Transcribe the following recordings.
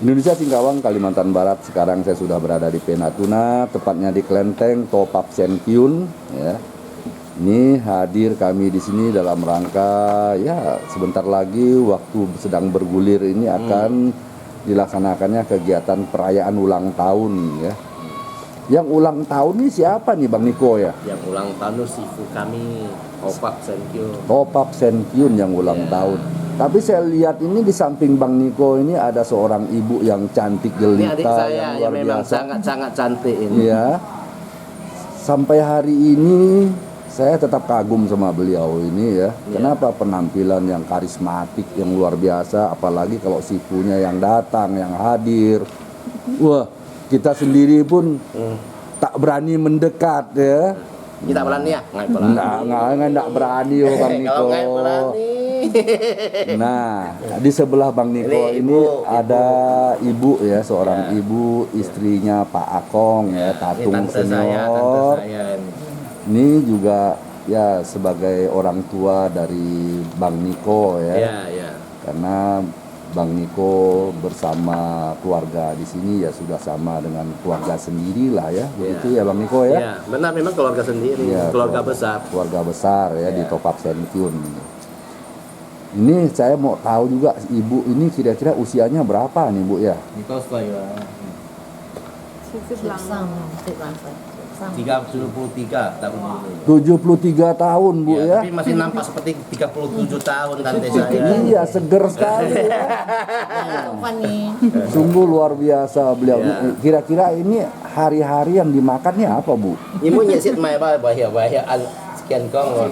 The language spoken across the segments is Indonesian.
Indonesia Singkawang, Kalimantan Barat. Sekarang saya sudah berada di Penatuna, tepatnya di Klenteng Topap Senkyun. Ya. Ini hadir kami di sini dalam rangka ya sebentar lagi waktu sedang bergulir ini akan dilaksanakannya kegiatan perayaan ulang tahun ya. Yang ulang tahun ini siapa nih Bang Niko ya? Yang ulang tahun itu sifu kami, Topap Senkyun. Topap Senkyun yang ulang tahun. Tapi saya lihat ini di samping Bang Niko ini ada seorang ibu yang cantik jelita, Ini adik saya yang luar yang memang biasa. sangat-sangat cantik ini. Iya. Sampai hari ini saya tetap kagum sama beliau ini ya. Kenapa penampilan yang karismatik, yang luar biasa, apalagi kalau sifunya yang datang, yang hadir. Wah, kita sendiri pun tak berani mendekat ya. Kita berani ya? Nggak berani oh Bang Niko. Kalau nggak berani. Nah, di sebelah Bang Niko ini ada ibu ya, seorang ibu, istrinya Pak Akong ya, Tatung Senior. Ini juga ya sebagai orang tua dari Bang Niko ya. Karena Bang Niko bersama keluarga di sini ya sudah sama dengan keluarga sendiri lah ya, begitu ya Bang Niko ya. Iya, benar memang keluarga sendiri, keluarga besar. Keluarga besar ya di Topap Senkyun. Ini saya mau tahu juga ibu ini kira-kira usianya berapa nih Bu ya? 33 tahun. 73 tahun Bu ya. Tapi masih nampak seperti 37 tahun tante saya. Iya, seger sekali ya. Sungguh luar biasa beliau. Kira-kira ini hari-hari yang dimakannya apa Bu? Ibu nyesit mai bahaya sekian kong.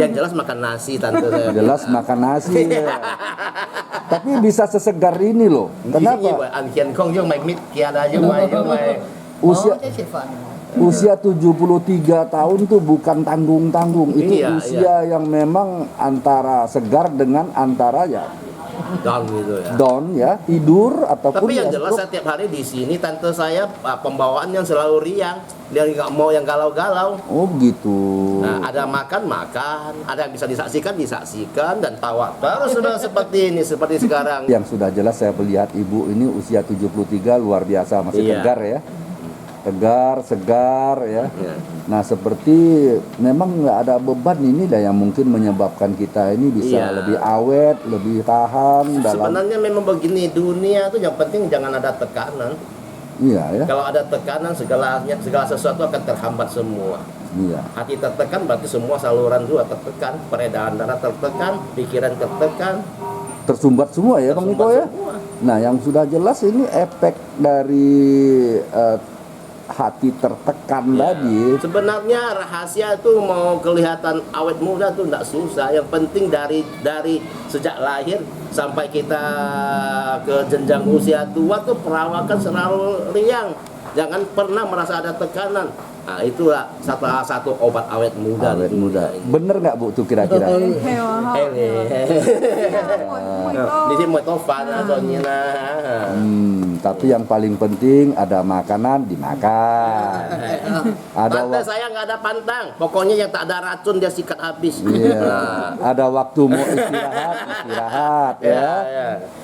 Yang jelas makan nasi tante saya. Jelas makan nasi ya. Tapi bisa sesegar ini loh. Kenapa? Sekian kong yung mai mit kiada yung mai Usia 73 tahun tuh bukan tanggung-tanggung. Itu usia yang memang antara segar dengan antara ya down gitu ya. Down ya, tidur ataupun. Tapi yang jelas setiap hari di sini tante saya pembawaan yang selalu riang. Dia nggak mau yang galau-galau. Oh gitu. Nah, ada makan, ada yang bisa disaksikan dan tawa terus sudah seperti ini, seperti sekarang. Yang sudah jelas saya melihat ibu ini usia 73 luar biasa, masih tegar ya. Tegar, segar ya. Nah seperti memang nggak ada beban ini dah yang mungkin menyebabkan kita ini bisa lebih awet, lebih tahan dalam. Sebenarnya memang begini, dunia tuh yang penting jangan ada tekanan. Iya ya. Kalau ada tekanan segala sesuatu akan terhambat semua. Iya. Hati tertekan berarti semua saluran juga tertekan, peredaran darah tertekan, pikiran tertekan. Tersumbat semua ya Bang Niko ya. Nah yang sudah jelas ini efek dari hati tertekan tadi. Sebenarnya rahasia itu mau kelihatan awet muda tuh enggak susah. Yang penting dari sejak lahir sampai kita ke jenjang usia tua tuh perawakan selalu riang. Jangan pernah merasa ada tekanan. Nah, itulah satu obat awet muda. Awet muda. Bener nggak Bu tuh kira-kira? Di sini mau tovan soalnya. Tapi yang paling penting ada makanan dimakan. Ada saya nggak ada pantang. Pokoknya yang tak ada racun dia sikat habis. Ada waktu mau istirahat ya.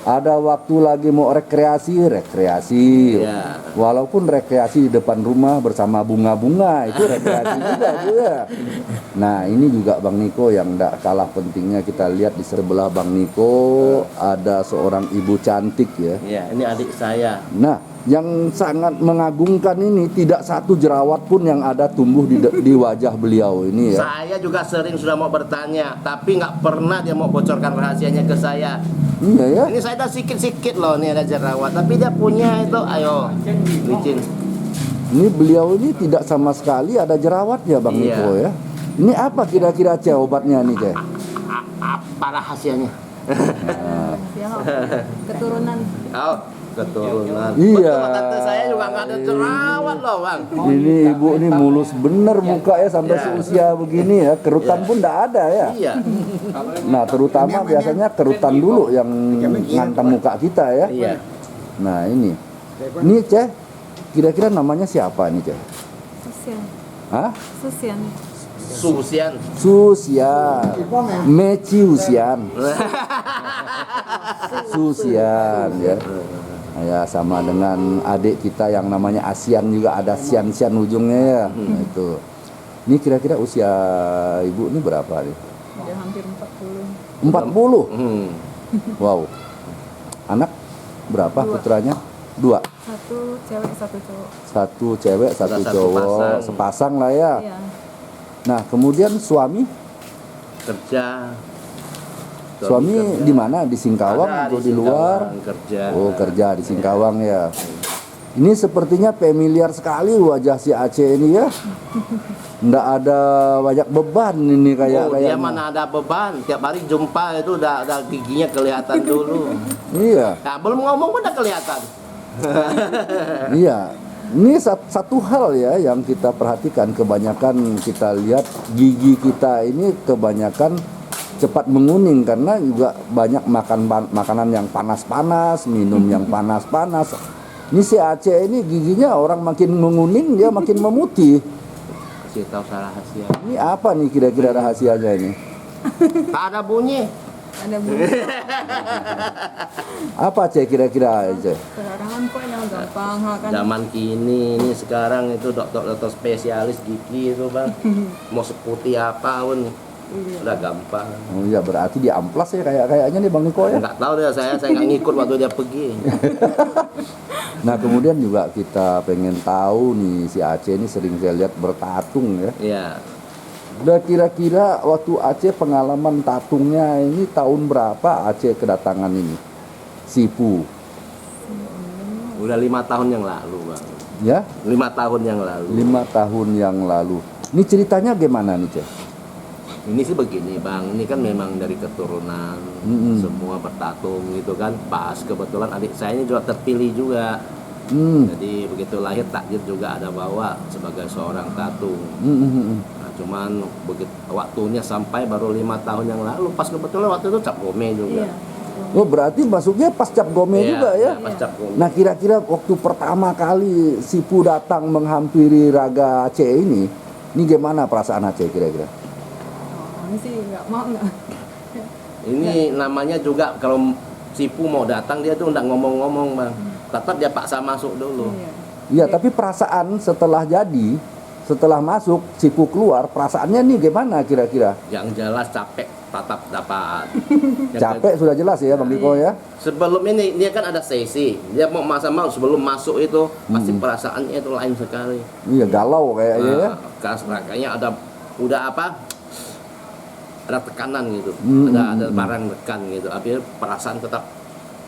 Ada waktu lagi mau rekreasi. Walaupun rekreasi di depan rumah bersama bunga-bunga itu rekreasi juga Bu ya. Nah ini juga Bang Niko yang tidak kalah pentingnya, kita lihat di sebelah Bang Niko ada seorang ibu cantik ya. Iya, ini adik saya. Nah yang sangat mengagumkan ini tidak satu jerawat pun yang ada tumbuh di wajah beliau ini ya. Saya juga sering sudah mau bertanya, tapi nggak pernah dia mau bocorkan rahasianya ke saya. Iya ya. Ini saya ada sikit-sikit loh, nih ada jerawat, tapi dia punya itu, ayo, licin. Ini beliau ini tidak sama sekali ada jerawatnya Bang Niko ya. Ini apa kira-kira obatnya nih Ceh? Apa rahasianya? Keturunan. Oh, keturunan. Iya. Tante saya juga nggak ada jerawat loh Bang. Ini ibu ini mulus bener muka ya sampai seusia begini ya. Kerutan pun tidak ada ya. Iya. Nah terutama biasanya kerutan dulu yang ngantem muka kita ya. Iya. Nah ini Ceh, kira-kira namanya siapa nih Ceh? Susian. Hah? Susian. Susian. Meciusian. Susian ya. Ya, sama dengan adik kita yang namanya Asian juga ada sian-sian ujungnya ya. Nah, itu. Ini kira-kira usia ibu ini berapa nih? Udah hampir 40. 40. Hmm. Wow. Anak berapa 2. putranya? 2. 1 cewek 1 cowok. 1 cewek, 1 Satu cowok. pasang. Sepasang lah ya. Iya. Nah, kemudian suami Kerja. Suami kerja. di mana? Di Singkawang Ada atau di di luar? Singkawang, kerja. Oh, kerja di Singkawang ya. Ini sepertinya familiar sekali wajah si Aceh ini ya. Nggak ada banyak beban ini Oh, dia kayak. mana ada beban. Tiap hari jumpa itu udah giginya kelihatan dulu. Iya, Nah, belum ngomong pun udah kelihatan. iya. Ini satu hal ya yang kita perhatikan, kebanyakan kita lihat gigi kita ini kebanyakan cepat menguning karena juga banyak makan makanan yang panas-panas, minum yang panas-panas. Ini si Aceh ini giginya orang makin menguning dia makin memutih. Kasih tahu rahasia. Ini apa nih kira-kira rahasianya ini? Tak ada bunyi. Ada bunyi. Apa Aceh kira-kira Aceh? Sekarang kan kok yang gampang kan. Zaman kini ini sekarang itu dokter-dokter spesialis gigi itu bang, mau seputih apa pun Iya. udah gampang. Oh iya berarti di amplas ya kayaknya nih Bang Niko ya. Nggak tahu deh saya nggak ngikut waktu dia pergi. Nah kemudian juga kita pengen tahu nih si Aceh ini sering saya lihat bertatung ya. Iya. Udah kira-kira waktu Aceh pengalaman tatungnya ini tahun berapa Aceh kedatangan ini? Sipu, Udah 5 tahun yang lalu bang. ya 5 tahun yang lalu. 5 tahun yang lalu. Ini ceritanya gimana nih Ceh? Ini sih begini bang, ini kan memang dari keturunan semua bertatung gitu kan. Pas kebetulan adik saya ini juga terpilih juga. Jadi begitu lahir takdir juga ada bawa sebagai seorang tatung. Nah, cuman begitu waktunya sampai baru 5 tahun yang lalu. Pas kebetulan waktu itu cap gome juga. Iya. Oh berarti masuknya pas cap gome Iya, juga ya? Pas cap gome. Nah kira-kira waktu pertama kali Sipu datang menghampiri Raga Aceh ini gimana perasaan Aceh kira-kira? Oh, ini sih nggak mau nggak. Ini namanya juga kalau Sipu mau datang dia tuh nggak ngomong-ngomong bang. Tetap dia paksa masuk dulu. Iya. Iya tapi perasaan setelah jadi, setelah masuk Sipu keluar, perasaannya nih gimana kira-kira? Yang jelas capek tetap dapat. Yang Capek sudah jelas ya Bang Niko ya? Sebelum ini dia kan ada sesi. Dia mau sebelum masuk itu pasti perasaannya itu lain sekali. Iya galau kayaknya ya. Kayaknya ada udah apa? Ada tekanan gitu. Ada barang tekan gitu. Tapi perasaan tetap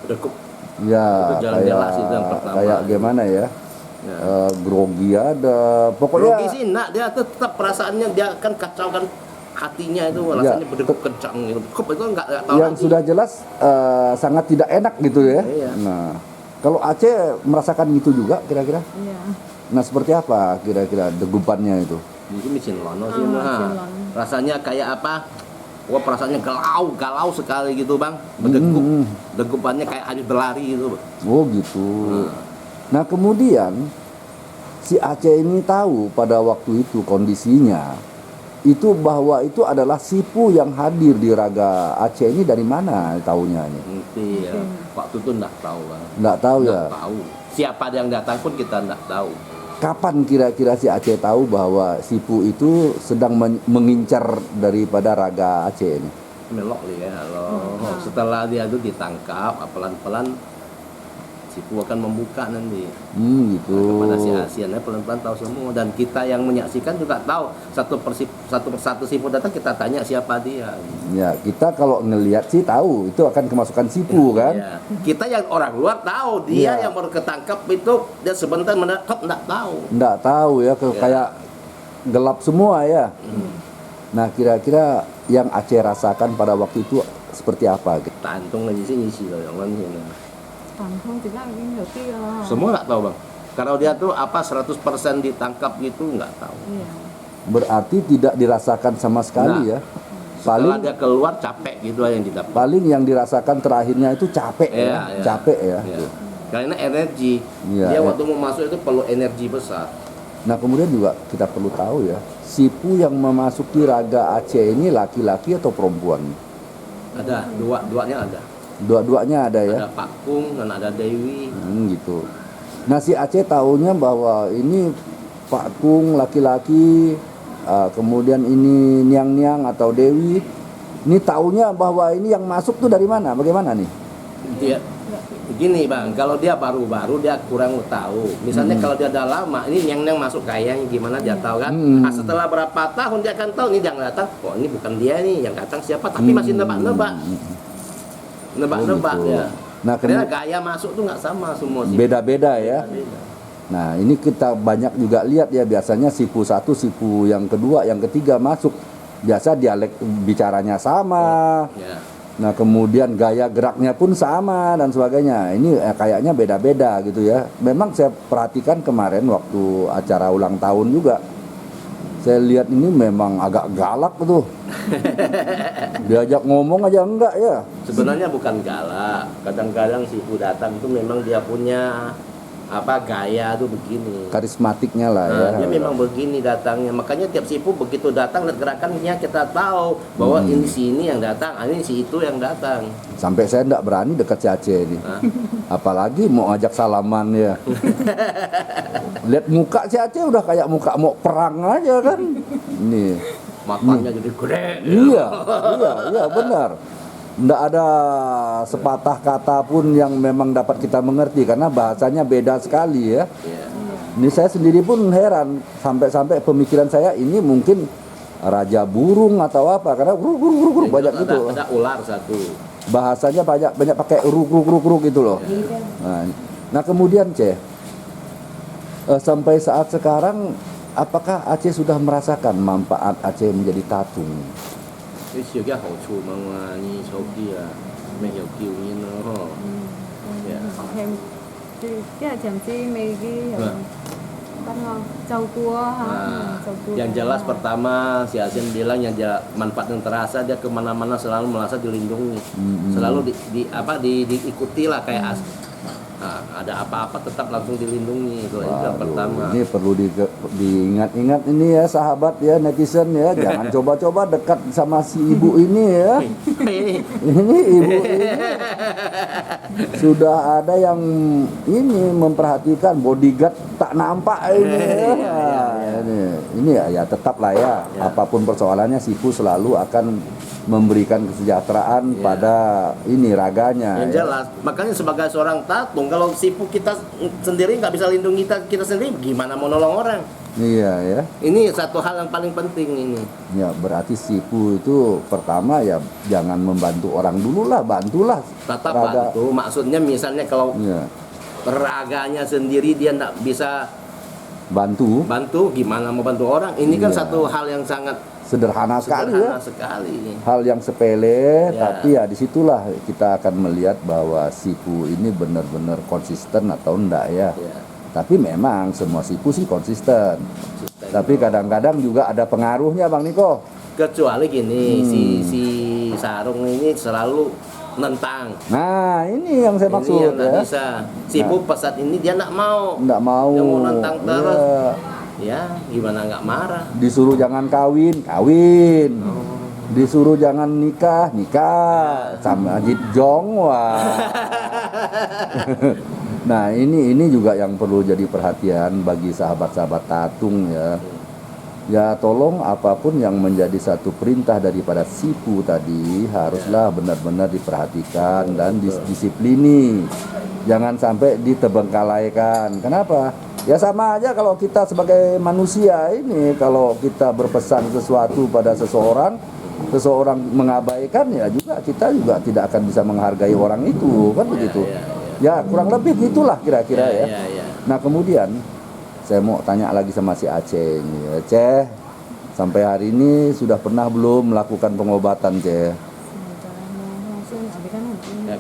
berdegup. Ya Itu jalan jelas itu yang pertama. kayak gimana ya? Ya. Grogi ada, pokoknya Grogi sih enggak, dia tetap perasaannya dia kan kacau kan hatinya itu rasanya berdegup kencang gitu. Itu enggak tahu yang lagi. sudah jelas sangat tidak enak gitu ya. Iya. Nah, kalau Aceh merasakan gitu juga kira-kira? Iya. Nah, seperti apa kira-kira degupannya itu? Mungkin mesin lono sih Ah, mah. mesin lono. Rasanya kayak apa? Wah perasaannya galau sekali gitu bang, berdegup, degupannya kayak habis berlari gitu. Oh gitu. Nah kemudian si Aceh ini tahu pada waktu itu kondisinya itu bahwa itu adalah Sipu yang hadir di Raga Aceh ini dari mana taunya ini? Nanti ya, waktu itu enggak tahu bang. Nggak tahu ya. Nggak tahu. Siapa yang datang pun kita enggak tahu. Kapan kira-kira si Aceh tahu bahwa Sipu itu sedang mengincar daripada Raga Aceh ini? Melok nih ya, loh. Setelah dia itu ditangkap, pelan-pelan Sipu akan membuka nanti. Gitu. Kepada si ASEAN pelan-pelan tahu semua dan kita yang menyaksikan juga tahu satu persatu Sipu datang kita tanya siapa dia. Ya, kita kalau ngelihat sih tahu itu akan kemasukan Sipu kan? Iya. Kita yang orang luar tahu dia Iya. yang baru ketangkap itu dia sebentar menangkap enggak tahu. Nggak tahu ya, Ya. kayak gelap semua ya. Nah, kira-kira yang Aceh rasakan pada waktu itu seperti apa? Gitu? Tantung aja sih ngisi loh yang mana ini. Tanggung tidak ini ngerti ya. Semua nggak tahu bang. Kalau dia tuh apa 100% ditangkap gitu nggak tahu. Iya. Berarti tidak dirasakan sama sekali Nah. ya. Setelah Paling dia keluar capek gitu aja yang didapat. paling yang dirasakan terakhirnya itu capek ya, Iya, iya. capek ya. Iya. Karena energi. Iya, Dia iya. waktu mau masuk itu perlu energi besar. Nah, kemudian juga kita perlu tahu ya, Sipu yang memasuki Raga Aceh ini laki-laki atau perempuan? Ada duanya ada. Dua-duanya ada ya. Ada Pak Kung dan ada Dewi. Gitu. Nah si Aceh taunya bahwa ini Pak Kung laki-laki, kemudian ini Niang-Niang atau Dewi. Ini taunya bahwa ini yang masuk tuh dari mana? Bagaimana nih? Dia begini bang, kalau dia baru-baru dia kurang tahu. Misalnya kalau dia udah lama, ini yang masuk kayaknya gimana dia tahu kan. Nah, setelah berapa tahun dia akan tahu ini yang datang. Oh ini bukan dia nih, yang datang siapa? Tapi masih nebak-nebak, nebak-nebak gitu. ya. Nah, Karena gaya masuk tuh nggak sama semua sih. Beda-beda ya. Beda. Nah ini kita banyak juga lihat ya, biasanya sipu satu, sipu yang kedua, yang ketiga masuk. Biasa dialek bicaranya sama. Ya. Nah kemudian gaya geraknya pun sama dan sebagainya. Ini kayaknya beda-beda gitu ya. Memang saya perhatikan kemarin waktu acara ulang tahun juga, saya lihat ini memang agak galak tuh. Diajak ngomong aja enggak ya. Sebenarnya bukan galak. Kadang-kadang sifu datang itu memang dia punya gaya tuh begini. Karismatiknya lah ya. Dia memang begini datangnya. Makanya tiap sifu begitu datang lihat gerakannya kita tahu bahwa ini si ini yang datang, ini si itu yang datang. Sampai saya enggak berani dekat si Aceh ini. Apalagi mau ajak salaman ya. Lihat muka si Aceh udah kayak muka mau perang aja kan. Ini. Matanya jadi gede. Iya benar. Nggak ada sepatah kata pun yang memang dapat kita mengerti karena bahasanya beda sekali ya. Iya. Ini saya sendiri pun heran sampai pemikiran saya ini mungkin raja burung atau apa karena guru banyak ada, gitu. Ada ular satu. Bahasanya banyak pakai ruk gitu loh. Nah kemudian sampai saat sekarang apakah Aceh sudah merasakan manfaat Aceh menjadi tatung? 啲小嘅好處嘛嘛，你手機啊，咩有叫音咯嗬。thêm cái là chậm chi mấy cái kan châu cua Nah, châu cua yang jelas pertama si Asen bilang manfaat yang terasa dia kemana-mana selalu merasa dilindungi, selalu diikuti lah kayak ada apa-apa tetap langsung dilindungi itu yang pertama. Ini perlu diingat-ingat ini ya sahabat ya netizen ya, jangan coba-coba dekat sama si ibu ini ya. Ini ibu ini sudah ada yang ini memperhatikan bodyguard tak nampak ini ya. Ini ya tetap lah ya, apapun persoalannya sifu selalu akan memberikan kesejahteraan pada ini raganya. Yang jelas, makanya sebagai seorang tatung, kalau sifu kita sendiri nggak bisa lindungi kita sendiri, gimana mau nolong orang? Iya ya. Ini satu hal yang paling penting ini. Ya berarti sifu itu pertama ya jangan membantu orang dulu lah, bantulah. Tetap bantu, maksudnya misalnya kalau raganya sendiri dia nggak bisa bantu, gimana mau bantu orang? Ini kan satu hal yang sangat sederhana sekali ya. Hal yang sepele, tapi ya disitulah kita akan melihat bahwa sifu ini benar-benar konsisten atau enggak ya. Tapi memang semua sifu sih konsisten. Tapi kadang-kadang juga ada pengaruhnya Bang Niko. Kecuali gini, si Sarung ini selalu nentang. Nah ini yang saya maksud yang ya. Bisa. Sifu pesat ini dia nggak mau. Nggak mau. Dia mau nentang terus. Ya, gimana nggak marah? Disuruh jangan kawin. Disuruh jangan nikah. Sama Jit Jong wah. Nah, ini juga yang perlu jadi perhatian bagi sahabat-sahabat tatung ya. Ya tolong apapun yang menjadi satu perintah daripada sifu tadi haruslah benar-benar diperhatikan dan disiplini. Jangan sampai ditebengkalaikan. Kenapa? Ya sama aja kalau kita sebagai manusia ini, kalau kita berpesan sesuatu pada seseorang mengabaikan ya juga kita juga tidak akan bisa menghargai orang itu kan begitu. Ya kurang lebih gitulah kira-kira ya. Nah kemudian saya mau tanya lagi sama si Aceh ini, Aceh sampai hari ini sudah pernah belum melakukan pengobatan Aceh? Ya,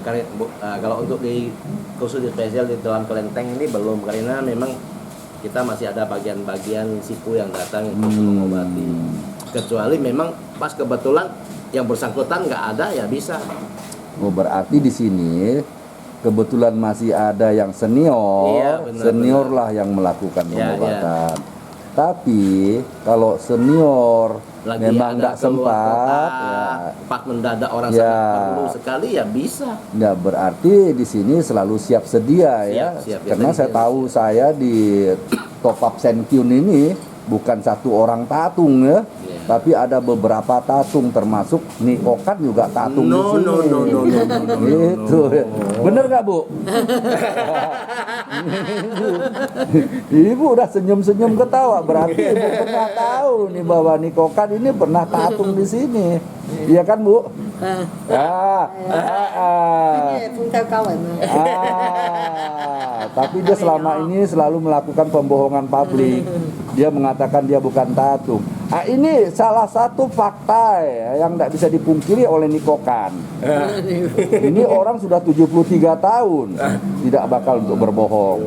kalau untuk di khusus di spesial di dalam kelenteng ini belum, karena memang kita masih ada bagian-bagian sifu yang datang untuk mengobati. Kecuali memang pas kebetulan yang bersangkutan nggak ada ya bisa. Oh berarti di sini kebetulan masih ada yang senior, Iya, benar, lah yang melakukan pengobatan. Tapi kalau senior Lagi memang ada nggak keluar sempat, kota, ya, pas mendadak orang Ya. sangat perlu sekali ya bisa. nggak berarti di sini selalu siap sedia ya. Siap, Karena saya biasanya tahu saya di Top Up Senkyun ini bukan satu orang tatung ya, Iya. tapi ada beberapa tatung termasuk Nikokan juga tatung di No, sini. no, no, no, no, no, no, Gitu. Bener nggak Bu? Ibu udah senyum-senyum ketawa, berarti Ibu pernah tahu nih bahwa Nikokan ini pernah tatung di sini. Iya kan Bu? Ah. Phương theo câu vậy mà. Tapi dia selama ini selalu melakukan pembohongan publik. Dia mengatakan dia bukan tatung. Ini salah satu fakta ya, yang tidak bisa dipungkiri oleh Nikokan. Ini orang sudah 73 tahun, tidak bakal untuk berbohong.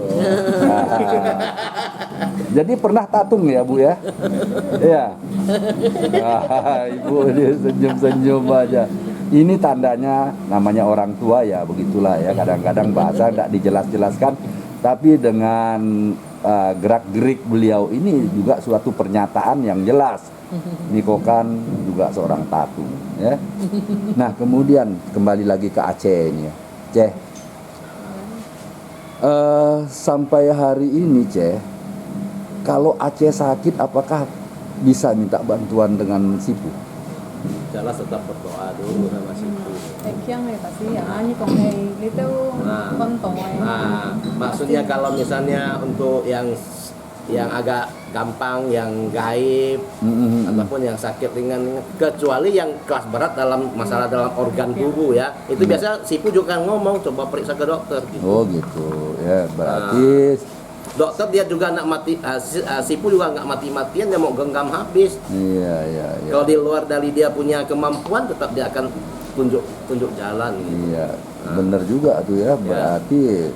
Jadi pernah tatung ya Bu ya? Iya. Ibu dia senyum-senyum aja. Ini tandanya namanya orang tua ya, begitulah ya. Kadang-kadang bahasa tidak dijelas-jelaskan, tapi dengan gerak-gerik beliau ini juga suatu pernyataan yang jelas. Nikokan juga seorang tatung ya. Nah, kemudian kembali lagi ke Aceh ini ya. Ceh. Sampai hari ini Ceh, kalau Aceh sakit apakah bisa minta bantuan dengan Sipu? Jelas tetap berdoa dulu sama situ. Kiang này bác sĩ như còn này lý tiêu con tuổi. Nah, maksudnya kalau misalnya untuk yang agak gampang, yang gaib ataupun yang sakit ringan, kecuali yang kelas berat dalam masalah dalam organ tubuh ya, itu biasa Sipu juga ngomong coba periksa ke dokter gitu. Oh gitu ya, berarti Dokter dia juga nggak mati, Sipu juga nggak mati-matian, dia mau genggam habis. iya. Kalau di luar dari dia punya kemampuan, tetap dia akan tunjuk jalan gitu. Iya, bener juga tuh ya. Berarti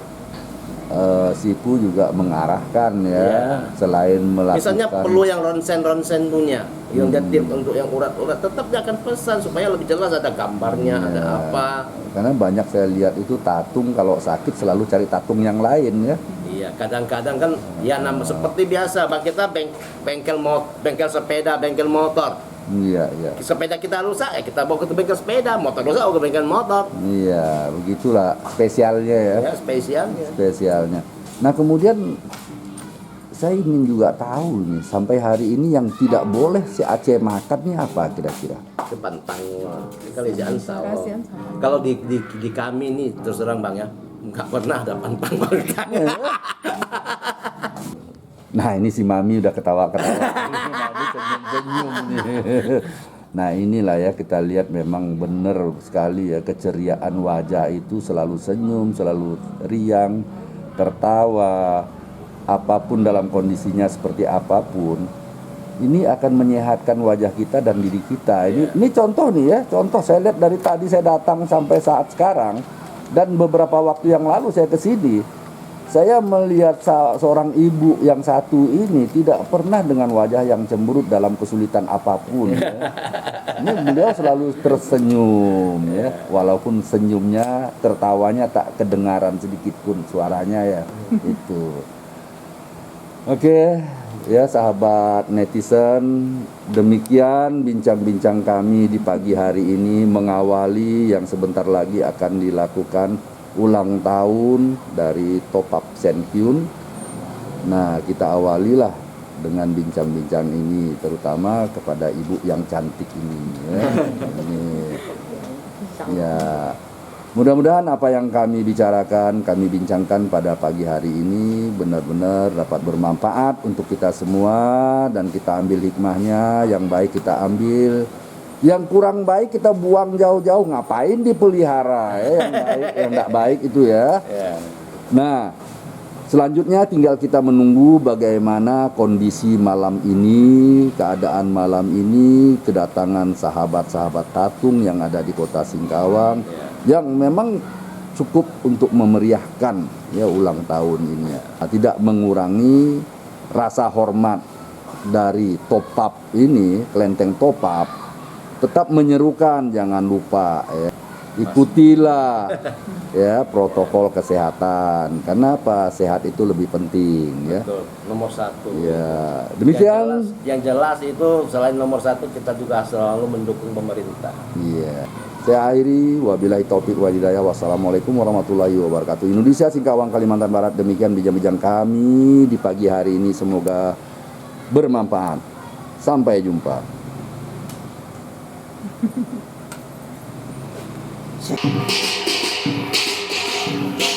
Sipu juga mengarahkan ya, selain melakukan. Misalnya perlu yang ronsen punya, yang jadi untuk yang urat-urat, tetap dia akan pesan supaya lebih jelas ada gambarnya, ada apa. Karena banyak saya lihat itu tatung kalau sakit selalu cari tatung yang lain ya. Iya, kadang-kadang kan ya seperti biasa, Bang, kita bengkel sepeda, bengkel motor. Iya. Sepeda kita rusak ya kita bawa ke bengkel sepeda, motor rusak bawa ke bengkel motor. Iya, begitulah spesialnya ya. Ya, spesialnya. Spesialnya. Nah, kemudian saya ingin juga tahu nih, sampai hari ini yang tidak boleh si Aceh makan nih apa kira-kira? Itu pantang kerajaan sawah. Kerajaan sawah. Kalau di kami nih terus terang Bang ya, nggak pernah ada pantang makan. Nah, ini si Mami udah ketawa-ketawa. Ini Mami senyum-senyum nih. Nah, inilah ya, kita lihat memang benar sekali ya, keceriaan wajah itu selalu senyum, selalu riang, tertawa, apapun dalam kondisinya seperti apapun. Ini akan menyehatkan wajah kita dan diri kita. Ini contoh nih ya, contoh saya lihat dari tadi saya datang sampai saat sekarang, dan beberapa waktu yang lalu saya ke sini. Saya melihat seorang ibu yang satu ini tidak pernah dengan wajah yang cemberut dalam kesulitan apapun. Ya. Ini beliau selalu tersenyum ya, walaupun senyumnya, tertawanya tak kedengaran sedikit pun suaranya ya. Itu. Oke, ya sahabat netizen, demikian bincang-bincang kami di pagi hari ini mengawali yang sebentar lagi akan dilakukan ulang tahun dari Top Up Senkyun. Nah, kita awalilah dengan bincang-bincang ini, terutama kepada ibu yang cantik ini ya. Ini ya, mudah-mudahan apa yang kami bicarakan, kami bincangkan pada pagi hari ini benar-benar dapat bermanfaat untuk kita semua, dan kita ambil hikmahnya. Yang baik kita ambil, yang kurang baik kita buang jauh-jauh. Ngapain dipelihara ya, yang nggak baik itu ya. Nah, selanjutnya tinggal kita menunggu bagaimana kondisi malam ini, keadaan malam ini, kedatangan sahabat-sahabat tatung yang ada di kota Singkawang, yang memang cukup untuk memeriahkan ya ulang tahun ini. Tidak mengurangi rasa hormat dari Top Up ini, kelenteng Top Up. Tetap menyerukan, jangan lupa ya. ikutilah ya protokol kesehatan. Karena apa? Sehat itu lebih penting ya. Betul, nomor satu. Ya, demikian. Yang jelas itu selain nomor satu kita juga selalu mendukung pemerintah. Iya. Saya akhiri, wabillahi taufik wal hidayah. Wassalamualaikum warahmatullahi wabarakatuh. Indonesia, Singkawang, Kalimantan Barat. Demikian bincang-bincang kami di pagi hari ini. Semoga bermanfaat. Sampai jumpa. Thank you.